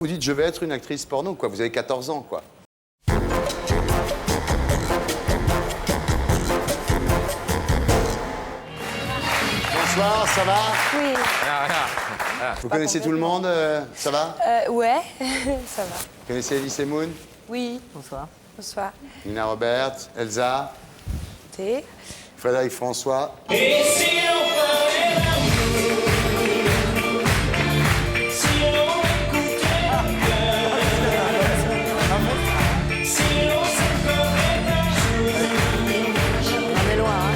Vous dites, je vais être une actrice porno, quoi. Vous avez 14 ans, quoi. Bonsoir, ça va? Oui. Vous connaissez tout le monde, ça va? Ouais, ça va. Vous connaissez Elie Semoun? Oui. Bonsoir. Bonsoir. Nina Robert, Elsa, T'es... Frédéric François. Et si on parlait d'amour, si on écoutait mon cœur, si on s'accordait un jour. On est loin, hein.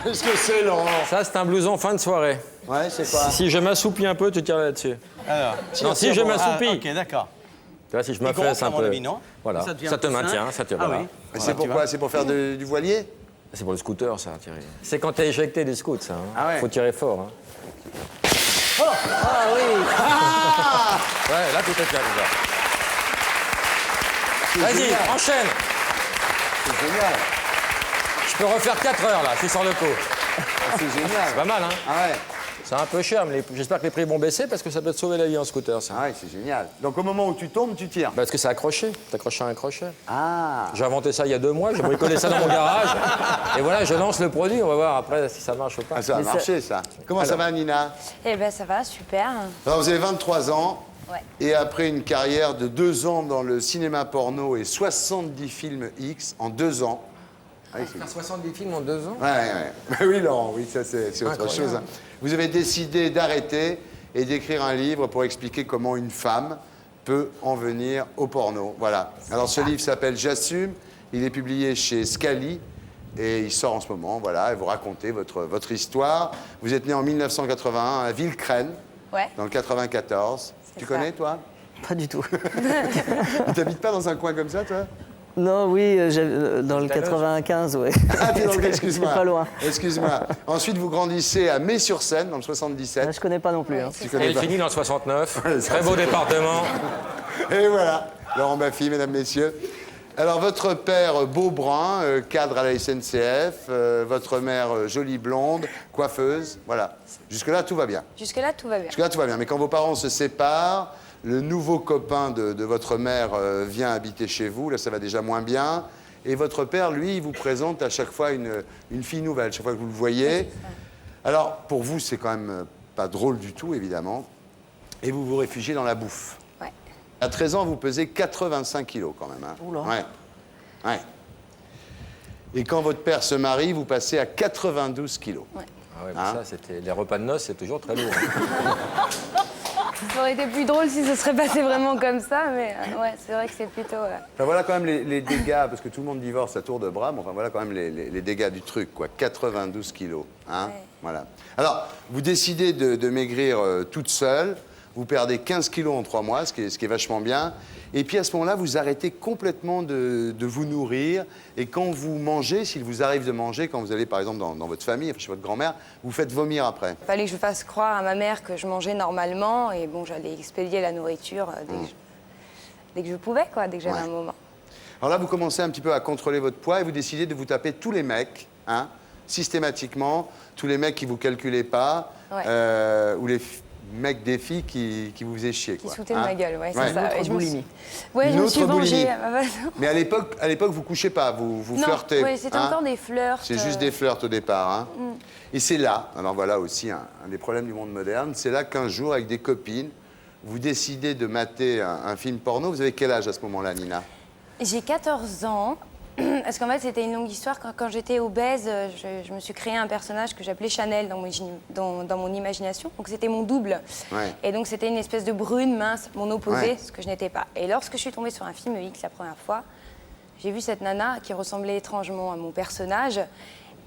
Qu'est-ce que c'est, Laurent? Ça, c'est un blouson fin de soirée. Ouais, c'est quoi? Si je m'assoupis un peu, tu tires là-dessus. Alors, Non, si je m'assoupis. Ah, ok, d'accord. Tu vois, si je Il m'affaisse gonfle, un à mon peu. avis, non? Voilà, Ça devient ça te plus maintient, fin. ça te... Ah voilà. oui. Mais c'est pourquoi? C'est pour faire du voilier? C'est pour le scooter, ça, Thierry. C'est quand t'es éjecté des scouts, ça. Hein. Ah ouais. Faut tirer fort. Hein. Ah oui. Ouais, là, tout est clair, déjà. Vas-y, génial. enchaîne. C'est génial. Je peux refaire 4 heures, là. Je suis sur le coup. C'est génial. C'est pas mal, hein. Ah ouais. C'est un peu cher, mais j'espère que les prix vont baisser parce que ça peut te sauver la vie en scooter, ça. Ah ouais, c'est génial. Donc au moment où tu tombes, tu tires. Parce que c'est accroché. T'accroches à un crochet. Ah. J'ai inventé ça il y a 2 mois, j'ai bricolé ça dans mon garage. Et voilà, je lance le produit, on va voir après si ça marche ou pas. Ah, ça a marché, ça. Comment ça va, Nina? Eh ben, ça va, super. Alors, vous avez 23 ans. Ouais. Et après une carrière de 2 ans dans le cinéma porno et 70 films X en 2 ans. Ah oui, c'est- Faire 70 films en 2 ans. Ouais. Bah oui, Laurent, oui, ça c'est autre Incroyable. chose. Hein. Vous avez décidé d'arrêter et d'écrire un livre pour expliquer comment une femme peut en venir au porno. Voilà. Alors ce livre s'appelle J'assume. Il est publié chez Scali et il sort en ce moment. Voilà, et vous racontez votre histoire. Vous êtes né en 1981 à Villecrène, Ouais. dans le 94. C'est Tu ça. connais, toi? Pas du tout. Tu t'habites pas dans un coin comme ça, toi? Non, oui, dans le 95, ouais. Ah, t'es dans le... Excuse-moi. C'est pas loin. Excuse-moi. Ensuite, vous grandissez à May-sur-Seine, dans le 77. Je connais pas non plus. Hein. Tu Et connais il pas. finit dans le 69. Ouais, ça, Très beau c'est- département. Et voilà, Laurent Baffy, mesdames, messieurs. Alors, votre père, beau brun, cadre à la SNCF, votre mère, jolie blonde, coiffeuse, voilà. Jusque-là, tout va bien. Jusque-là, tout va bien. Jusque-là, tout va bien. Mais quand vos parents se séparent, le nouveau copain de votre mère vient habiter chez vous, là, ça va déjà moins bien. Et votre père, lui, il vous présente à chaque fois une fille nouvelle, chaque fois que vous le voyez. Alors, pour vous, c'est quand même pas drôle du tout, évidemment. Et vous vous réfugiez dans la bouffe. Ouais. À 13 ans, vous pesez 85 kilos quand même. Hein. Oula. Ouais. Ouais. Et quand votre père se marie, vous passez à 92 kilos. Ah ouais, mais Hein ça, c'était les repas de noces, c'est toujours très lourd. Ça aurait été plus drôle si ce serait passé vraiment comme ça, mais ouais, c'est vrai que c'est plutôt... Enfin, voilà quand même les dégâts, parce que tout le monde divorce à tour de bras, mais enfin voilà quand même les dégâts du truc, quoi. 92 kilos. Hein. Ouais. Voilà. Alors, vous décidez de maigrir toute seule, vous perdez 15 kilos en 3 mois, ce qui est vachement bien. Et puis à ce moment-là, vous arrêtez complètement de vous nourrir. Et quand vous mangez, s'il vous arrive de manger, quand vous allez par exemple dans votre famille, chez votre grand-mère, vous faites vomir après. Il fallait que je fasse croire à ma mère que je mangeais normalement et bon, j'allais expédier la nourriture dès que je pouvais, quoi, dès que j'avais Ouais. un moment. Alors là, vous commencez un petit peu à contrôler votre poids et vous décidez de vous taper tous les mecs, hein, systématiquement, tous les mecs qui vous calculaient pas, Ouais. ou les mecs des filles qui vous faisaient chier. Qui Quoi, se foutaient hein. de ma gueule, ouais, Ouais. c'est ça. Une autre Et je me suis- boulimie. Ouais, Une je me autre suis vengée boulimie. à ma façon. Mais à l'époque, vous couchez pas, vous Non, flirtez. ouais, c'était hein. encore des flirts. C'est juste des flirts au départ. Hein. Et c'est là, alors voilà aussi un des problèmes du monde moderne, c'est là qu'un jour, avec des copines, vous décidez de mater un film porno. Vous avez quel âge à ce moment-là, Nina? J'ai 14 ans. Parce qu'en fait, c'était une longue histoire. Quand j'étais obèse, je me suis créé un personnage que j'appelais Chanel dans mon imagination. Donc, c'était mon double. Ouais. Et donc, c'était une espèce de brune, mince, mon opposé, Ouais. ce que je n'étais pas. Et lorsque je suis tombée sur un film X la première fois, j'ai vu cette nana qui ressemblait étrangement à mon personnage.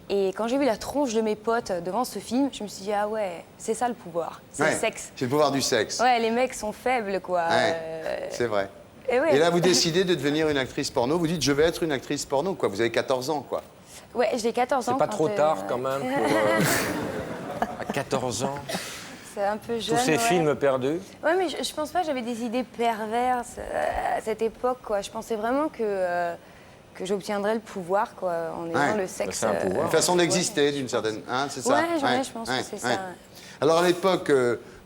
Et quand j'ai vu la tronche de mes potes devant ce film, je me suis dit, ah ouais, c'est ça le pouvoir. C'est Ouais, le sexe. C'est le pouvoir du sexe. Ouais, les mecs sont faibles, quoi. Ouais, c'est vrai. Et ouais. Et là, vous décidez de devenir une actrice porno. Vous dites, je vais être une actrice porno, quoi. Vous avez 14 ans, quoi. Ouais, j'ai 14 ans. C'est pas quand, trop tard, quand même, pour... à 14 ans, C'est un peu jeune. tous ces ouais. films perdus. Ouais, mais je pense pas que j'avais des idées perverses à cette époque, quoi. Je pensais vraiment que j'obtiendrais le pouvoir, quoi, en ayant Ouais, le sexe. c'est un pouvoir. Une façon d'exister, ouais, d'une certaine... Hein, c'est ça Ouais, je pense que c'est ça. Alors, à l'époque,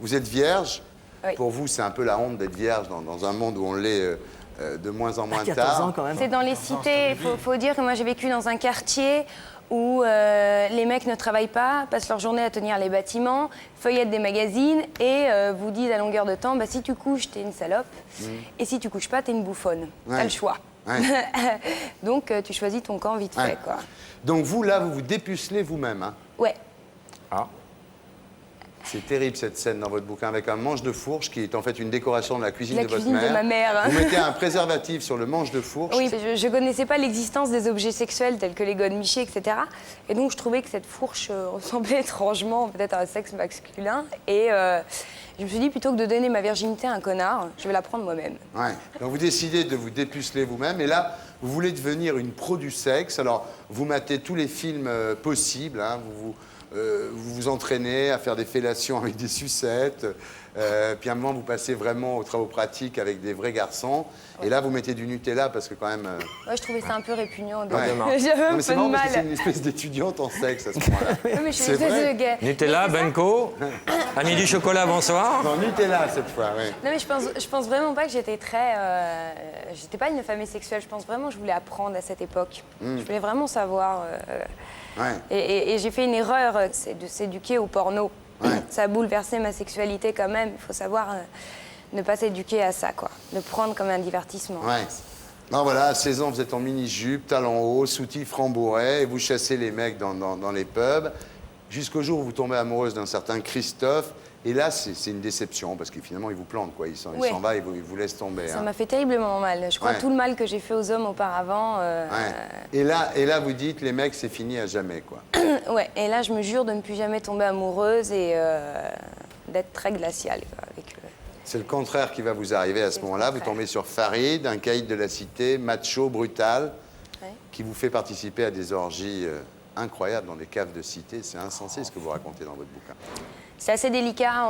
vous êtes vierge. Oui. Pour vous, c'est un peu la honte d'être vierge dans un monde où on l'est de moins en moins 14 ans tard. quand même. C'est dans les cités. Il faut dire que moi, j'ai vécu dans un quartier où les mecs ne travaillent pas, passent leur journée à tenir les bâtiments, feuillettent des magazines et vous disent à longueur de temps, bah, si tu couches, t'es une salope. Et si tu couches pas, t'es une bouffonne. Ouais. T'as le choix. Ouais. Donc, tu choisis ton camp vite Ouais. fait, quoi. Donc vous, là, vous vous dépucelez vous-même. Hein. Ouais. Ah. C'est terrible cette scène dans votre bouquin avec un manche de fourche qui est en fait une décoration de la cuisine La de votre cuisine de mère. ma mère. Vous mettez un préservatif sur le manche de fourche. Oui, je ne connaissais pas l'existence des objets sexuels tels que les godemichés, etc. Et donc, je trouvais que cette fourche ressemblait étrangement peut-être à un sexe masculin. Et je me suis dit, plutôt que de donner ma virginité à un connard, je vais la prendre moi-même. Ouais. Donc vous décidez de vous dépuceler vous-même et là, vous voulez devenir une pro du sexe. Alors, vous matez tous les films possibles, hein. Vous vous entraînez à faire des fellations avec des sucettes, puis à un moment, vous passez vraiment aux travaux pratiques avec des vrais garçons. Et là, vous mettez du Nutella parce que quand même... Ouais, je trouvais ça un peu répugnant. Ouais. J'avais Non, un mais c'est peu de marrant parce que c'est mal. une espèce d'étudiante en sexe à ce moment-là. Oui, mais je suis C'est une espèce vrai. de gay. Nutella, Mais c'est ça. Benko, ami du chocolat, bonsoir. Non, Nutella cette fois, oui. Non, mais je pense vraiment pas que j'étais très. J'étais pas une femme sexuelle. Je pense vraiment que je voulais apprendre à cette époque. Je voulais vraiment savoir. Ouais. Et j'ai fait une erreur, c'est de s'éduquer au porno. Ouais. Ça a bouleversé ma sexualité quand même. Il faut savoir ne pas s'éduquer à ça, quoi. Le prendre comme un divertissement. Ouais. Non, voilà, à 16 ans, vous êtes en mini-jupe, talons hauts, soutif rembouret, et vous chassez les mecs dans les pubs, jusqu'au jour où vous tombez amoureuse d'un certain Christophe. Et là, c'est une déception, parce que finalement, il vous plante, quoi. Il s'en Ouais. va, il vous laisse tomber. Ça hein. m'a fait terriblement mal. Je crois Ouais. tout le mal que j'ai fait aux hommes auparavant. Ouais. Et là, vous dites, les mecs, c'est fini à jamais, quoi. Ouais, et là, je me jure de ne plus jamais tomber amoureuse et d'être très glaciale, quoi, avec eux. C'est le contraire qui va vous arriver à ce C'est le moment-là. Vous contraire. tombez sur Farid, un caïd de la cité, macho, brutal, Ouais. qui vous fait participer à des orgies incroyables dans des caves de cité. C'est insensé ce que vous racontez dans votre bouquin. C'est assez délicat.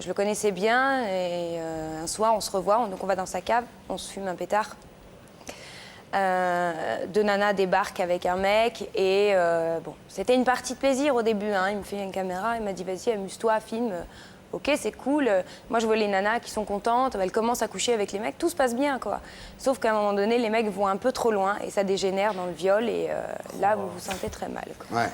Je le connaissais bien et un soir, on se revoit. Donc, on va dans sa cave, on se fume un pétard. Deux nanas débarquent avec un mec et bon, c'était une partie de plaisir au début. Hein. Il me fait une caméra, il m'a dit vas-y, amuse-toi, filme. Ok, c'est cool. Moi, je vois les nanas qui sont contentes. Elles commencent à coucher avec les mecs. Tout se passe bien, quoi. Sauf qu'à un moment donné, les mecs vont un peu trop loin et ça dégénère dans le viol. Et là, vous vous sentez très mal, quoi. Ouais.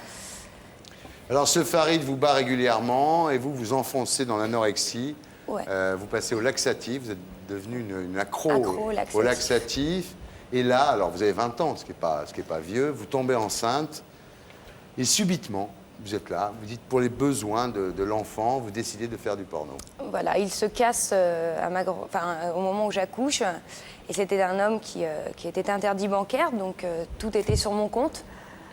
Alors, ce Farid vous bat régulièrement et vous vous enfoncez dans l'anorexie. Ouais. Vous passez au laxatif. Vous êtes devenu une accro, Accro au laxatif. au laxatif. Et là, alors vous avez 20 ans, ce qui est pas vieux, vous tombez enceinte. Et subitement, vous êtes là, vous dites pour les besoins de l'enfant, vous décidez de faire du porno. Voilà, il se casse au moment où j'accouche. Et c'était un homme qui était interdit bancaire, donc tout était sur mon compte.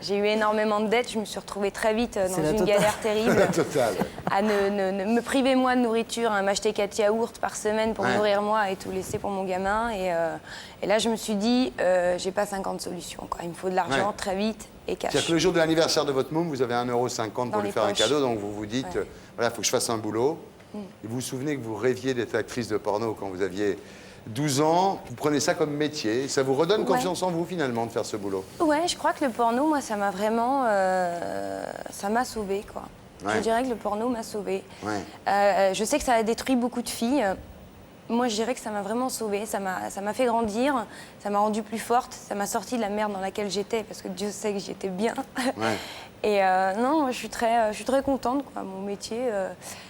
J'ai eu énormément de dettes, je me suis retrouvée très vite dans C'est la une totale. galère terrible. Total. À me priver moi de nourriture, à m'acheter 4 yaourts par semaine pour Ouais. me nourrir moi et tout laisser pour mon gamin. Et là, je me suis dit, j'ai pas 50 solutions, quoi. Il me faut de l'argent Ouais. très vite et cash. C'est-à-dire que le jour de l'anniversaire de votre môme, vous avez 1,50 € Dans pour lui les faire un poches. cadeau, donc vous vous dites, Ouais. voilà, il faut que je fasse un boulot. Et vous vous souvenez que vous rêviez d'être actrice de porno quand vous aviez 12 ans, vous prenez ça comme métier, ça vous redonne Ouais. confiance en vous finalement de faire ce boulot. Ouais, je crois que le porno, moi, ça m'a vraiment... ça m'a sauvée, quoi. Ouais. Je dirais que le porno m'a sauvée. Ouais. Je sais que ça a détruit beaucoup de filles. Moi, je dirais que ça m'a vraiment sauvée. Ça m'a fait grandir, ça m'a rendue plus forte, ça m'a sorti de la merde dans laquelle j'étais, parce que Dieu sait que j'y étais bien. Ouais. Et non, moi, je suis très contente, quoi. Mon métier,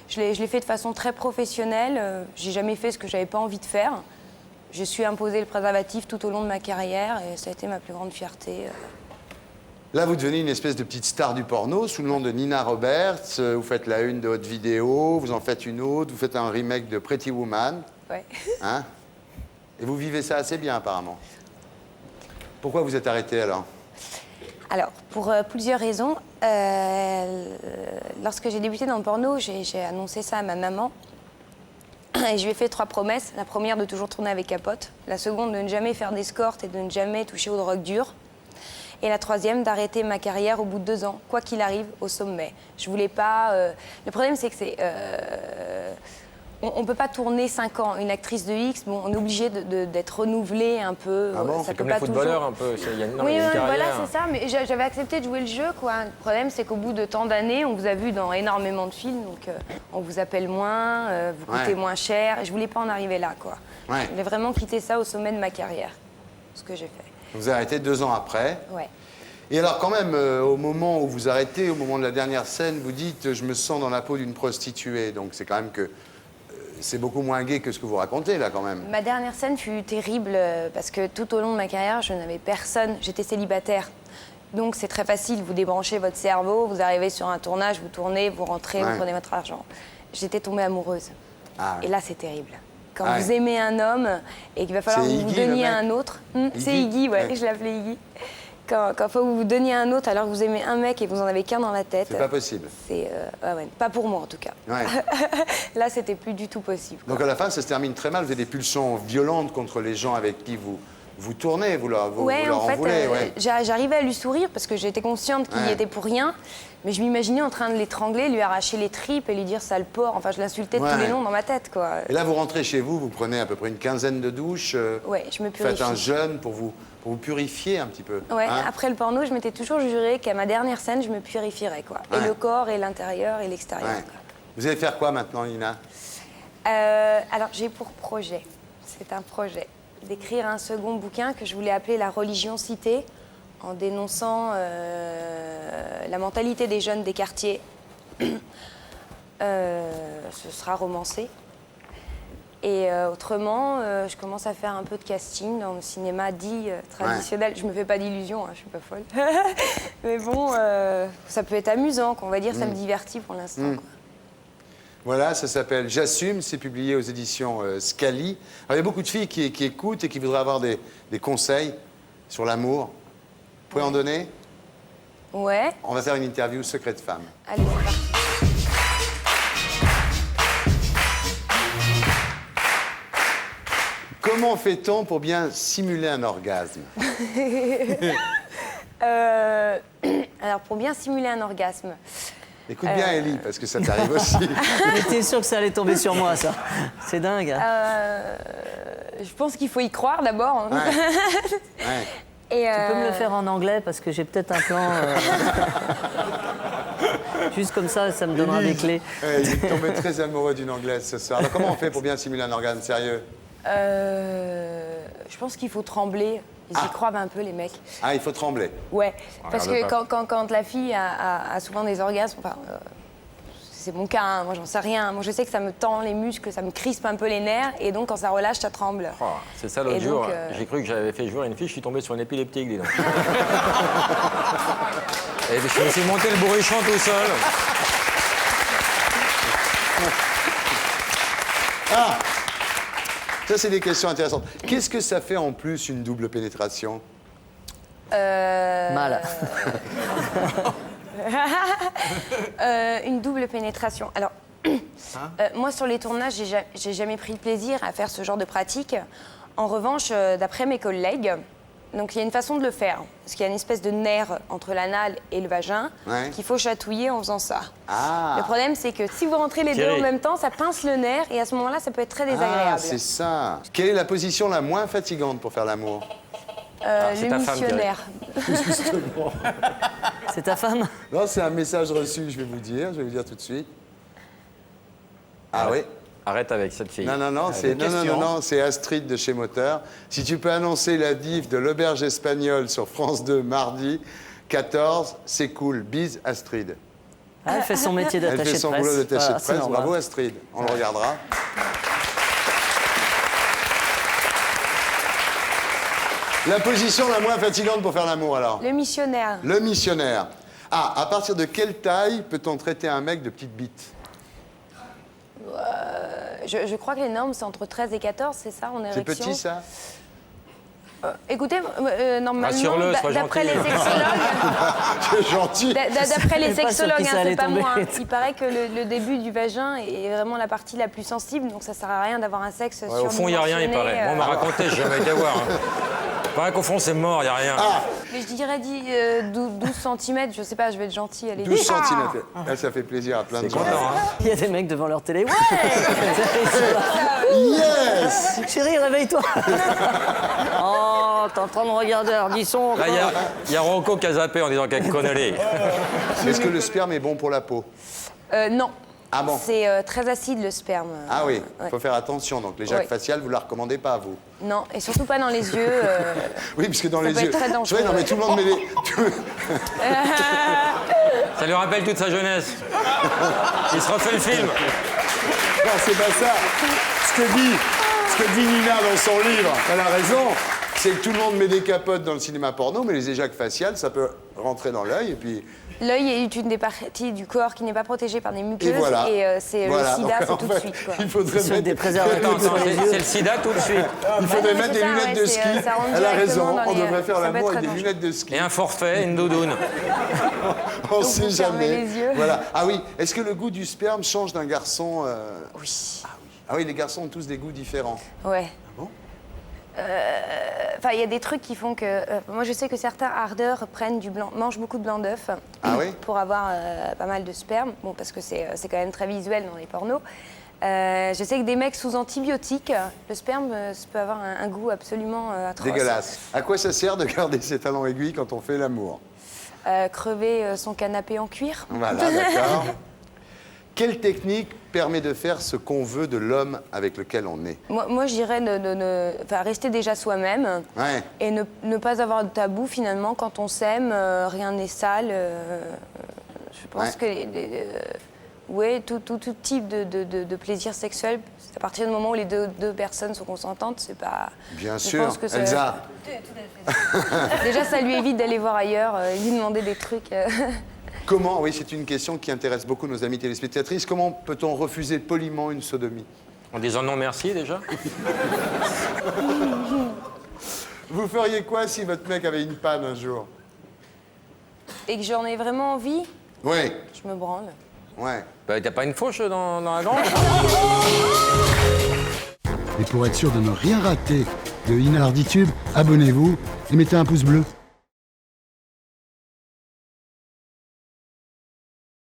je l'ai fait de façon très professionnelle. J'ai jamais fait ce que j'avais pas envie de faire. Je suis imposé le préservatif tout au long de ma carrière et ça a été ma plus grande fierté. Là, vous devenez une espèce de petite star du porno sous le nom de Nina Roberts. Vous faites la une de votre vidéo, vous en faites une autre, vous faites un remake de Pretty Woman. Ouais. Hein? Et vous vivez ça assez bien, apparemment. Pourquoi vous êtes arrêté alors? Alors, pour plusieurs raisons. Lorsque j'ai débuté dans le porno, j'ai annoncé ça à ma maman. Et je lui ai fait 3 promesses. La première, de toujours tourner avec capote. La seconde, de ne jamais faire d'escorte et de ne jamais toucher aux drogues dures. Et la troisième, d'arrêter ma carrière au bout de 2 ans, quoi qu'il arrive, au sommet. Je voulais pas... Le problème, c'est que on ne peut pas tourner 5 ans. Une actrice de X, bon, on est obligé d'être renouvelée un peu. Ah bon, ça C'est peut comme pas les footballeurs toujours... un peu. Il y a, non, Oui, il y a une carrière. voilà, c'est ça. Mais j'avais accepté de jouer le jeu, quoi. Le problème, c'est qu'au bout de tant d'années, on vous a vu dans énormément de films, donc on vous appelle moins, vous coûtez moins cher. Et je voulais pas en arriver là, quoi. Ouais. Je voulais vraiment quitter ça au sommet de ma carrière, ce que j'ai fait. Vous arrêtez 2 ans après. Ouais. Et alors quand même, au moment où vous arrêtez, au moment de la dernière scène, vous dites « je me sens dans la peau d'une prostituée ». Donc c'est quand même que c'est beaucoup moins gai que ce que vous racontez là quand même. Ma dernière scène fut terrible parce que tout au long de ma carrière, je n'avais personne. J'étais célibataire. Donc c'est très facile, vous débranchez votre cerveau, vous arrivez sur un tournage, vous tournez, vous rentrez, Ouais. vous prenez votre argent. J'étais tombée amoureuse. Ah ouais. Et là, c'est terrible. Quand Ah vous ouais. aimez un homme et qu'il va falloir C'est que vous Iggy, vous donniez le à mec un autre. Iggy C'est Iggy, ouais, Ouais. je l'appelais Iggy. Quand il faut que vous vous donniez à un autre alors que vous aimez un mec et que vous en avez qu'un dans la tête. C'est pas possible. C'est ouais, pas pour moi en tout cas. Ouais. Là, c'était plus du tout possible. Donc à la fin, ça se termine très mal. Vous avez des pulsions violentes contre les gens avec qui vous tournez, vous leur Ouais, en en fait, voulez. Ouais. j'arrivais à lui sourire parce que j'étais consciente qu'il y Ouais. était pour rien. Mais je m'imaginais en train de l'étrangler, lui arracher les tripes et lui dire sale porc. Enfin, je l'insultais Ouais. tous les noms dans ma tête, quoi. Et là, vous rentrez chez vous, vous prenez à peu près une quinzaine de douches. Ouais, je me Faites un purifie. jeûne pour vous purifier un petit peu. Ouais, hein. après le porno, je m'étais toujours juré qu'à ma dernière scène, je me purifierais, quoi. Ouais. Et le corps, et l'intérieur, et l'extérieur. Ouais. Vous allez faire quoi maintenant, Nina? Alors, j'ai pour projet, c'est un projet, d'écrire un second bouquin que je voulais appeler La religion citée, en dénonçant la mentalité des jeunes des quartiers. Ce sera romancé. Et autrement, je commence à faire un peu de casting dans le cinéma dit traditionnel. Je me fais pas d'illusions, hein, je suis pas folle. Mais bon, ça peut être amusant, qu'on va dire, ça me divertit pour l'instant. quoi. Voilà, ça s'appelle J'assume, c'est publié aux éditions Scali. Alors, il y a beaucoup de filles qui écoutent et qui voudraient avoir des conseils sur l'amour. Vous pouvez en donner? Ouais, On va faire une interview secret de femme. allez, c'est parti. Comment fait-on pour bien simuler un orgasme? Alors, pour bien simuler un orgasme, Écoute bien, Ellie, parce que ça t'arrive aussi. J'étais sûr que ça allait tomber sur moi, ça. C'est dingue. je pense qu'il faut y croire d'abord. hein. Ouais. Ouais. Et, Tu peux me le faire en anglais parce que j'ai peut-être un plan. Juste comme ça me donnera des clés. Ouais, il est tombé très amoureux d'une anglaise ce soir. Alors, comment on fait pour bien simuler un orgasme sérieux? je pense qu'il faut trembler. Ils y croient un peu, les mecs. Ah, il faut trembler. Ouais, parce que regarde quand la fille a souvent des orgasmes, enfin, c'est mon cas, hein, moi j'en sais rien. Moi je sais que ça me tend les muscles, ça me crispe un peu les nerfs, et donc quand ça relâche, ça tremble. Oh, c'est ça l'autre Et jour. donc, J'ai cru que j'avais fait jouer à une fille, je suis tombé sur une épileptique, dis donc. Et je me suis monté le bourrichon tout seul. Ça, c'est des questions intéressantes. Qu'est-ce que ça fait en plus une double pénétration? Mal. Une double pénétration. Alors, moi sur les tournages, j'ai jamais pris de plaisir à faire ce genre de pratique. En revanche, d'après mes collègues, donc il y a une façon de le faire, parce qu'il y a une espèce de nerf entre l'anal et le vagin Ouais. qu'il faut chatouiller en faisant ça. Ah, Le problème, c'est que si vous rentrez les deux Thierry. en même temps, ça pince le nerf et à ce moment-là, ça peut être très désagréable. ah c'est ça. Quelle est la position la moins fatigante pour faire l'amour? c'est Le ta femme, Thierry. missionnaire. C'est ta femme? Non, c'est un message reçu, je vais vous dire tout de suite. Ah oui? Arrête avec cette fille. Non, c'est Astrid de chez Moteur. Si tu peux annoncer la diff de l'auberge espagnole sur France 2 mardi 14, c'est cool. Bise Astrid. Ah, elle fait son métier Elle d'attaché fait de son presse. boulot d'attaché Voilà, de c'est presse. normal. Bravo Astrid. On le regardera. La position la moins fatigante pour faire l'amour alors? Le missionnaire. Le missionnaire. Ah, à partir de quelle taille peut-on traiter un mec de petite bite? Je crois que les normes, c'est entre 13 et 14, c'est ça, en C'est érection. petit ça? Écoutez, normalement, Rassure-le, sois d'après les gentil. sexologues, C'est gentil. d'après les J'étais pas sûre sexologues, qu'il hein, allait c'est pas tomber. moi, hein. Il paraît que le début du vagin est vraiment la partie la plus sensible, donc ça sert à rien d'avoir un sexe Ouais, au fond, il n'y a rien, il paraît. Bon, on m'a raconté, j'ai jamais été voir. hein. Pareil qu'au fond, c'est mort, y a rien. Mais je dirais 12 cm, je sais pas, je vais être gentille. Allez. 12 cm. Là, ça fait plaisir à plein de C'est gens. content, hein. Il y a des mecs devant leur télé. Ouais. Yes. Chérie, réveille-toi. Oh, t'es en train de regarder Ardisson. Là, il y a Rocco qui a zappé en disant qu'elle connaît. Est-ce que le sperme est bon pour la peau? Non. Ah bon? C'est très acide le sperme. Ah oui, il Ouais. faut faire attention. Donc les jacques Ouais. faciales, vous la recommandez pas, vous? Non, et surtout pas dans les yeux. Oui, parce que dans Ça les peut yeux. être très dangereux, Oui, non, mais ouais. tout le monde met les. Ça lui rappelle toute sa jeunesse. Il se refait le film. Non, c'est pas ça. Ce que dit Nina dans son livre, elle a raison. C'est que tout le monde met des capotes dans le cinéma porno, mais les éjacs faciales, ça peut rentrer dans l'œil et puis. L'œil est une des parties du corps qui n'est pas protégée par des muqueuses. Et voilà. C'est Voilà. le sida, Donc, c'est en tout de fait, suite. Quoi. Il faudrait Sur mettre des préservatifs Attends, sur les c'est yeux. le sida tout de suite. Il faudrait Bah, mettre c'est des ça, lunettes ouais, de c'est, ski. ça rentre Elle a directement raison, dans on les- devrait faire ça peut l'amour être avec des très lunettes de ski. Et un forfait, une doudoune. On Donc, sait vous fermez jamais. les yeux. Voilà. Ah oui, est-ce que le goût du sperme change d'un garçon Oui. Ah oui, les garçons ont tous des goûts différents. Ouais. Ah bon? Enfin, il y a des trucs qui font que. Moi, je sais que certains ardeurs prennent du blanc, mangent beaucoup de blanc d'œuf Ah oui? pour avoir pas mal de sperme. Bon, parce que c'est quand même très visuel dans les pornos. Je sais que des mecs sous antibiotiques, le sperme ça peut avoir un goût absolument atroce. Dégueulasse. À quoi ça sert de garder ses talons aiguilles quand on fait l'amour? Crever son canapé en cuir. Voilà, d'accord. Quelle technique permet de faire ce qu'on veut de l'homme avec lequel on est? Moi, je dirais enfin, rester déjà soi-même Ouais. et ne pas avoir de tabou finalement. Quand on s'aime, rien n'est sale. Je pense Ouais. que ouais, tout type de plaisir sexuel, à partir du moment où les deux personnes sont consentantes, c'est pas. Bien je sûr. pense que ça- Elsa, Déjà, ça lui évite d'aller voir ailleurs, lui demander des trucs. comment, oui, c'est une question qui intéresse beaucoup nos amis téléspectatrices, comment peut-on refuser poliment une sodomie? En disant non merci déjà. Vous feriez quoi si votre mec avait une panne un jour? Et que j'en ai vraiment envie, Oui, je me branle. ouais. Bah, t'as pas une fauche dans la gorge? Et pour être sûr de ne rien rater de Inarditube, abonnez-vous et mettez un pouce bleu.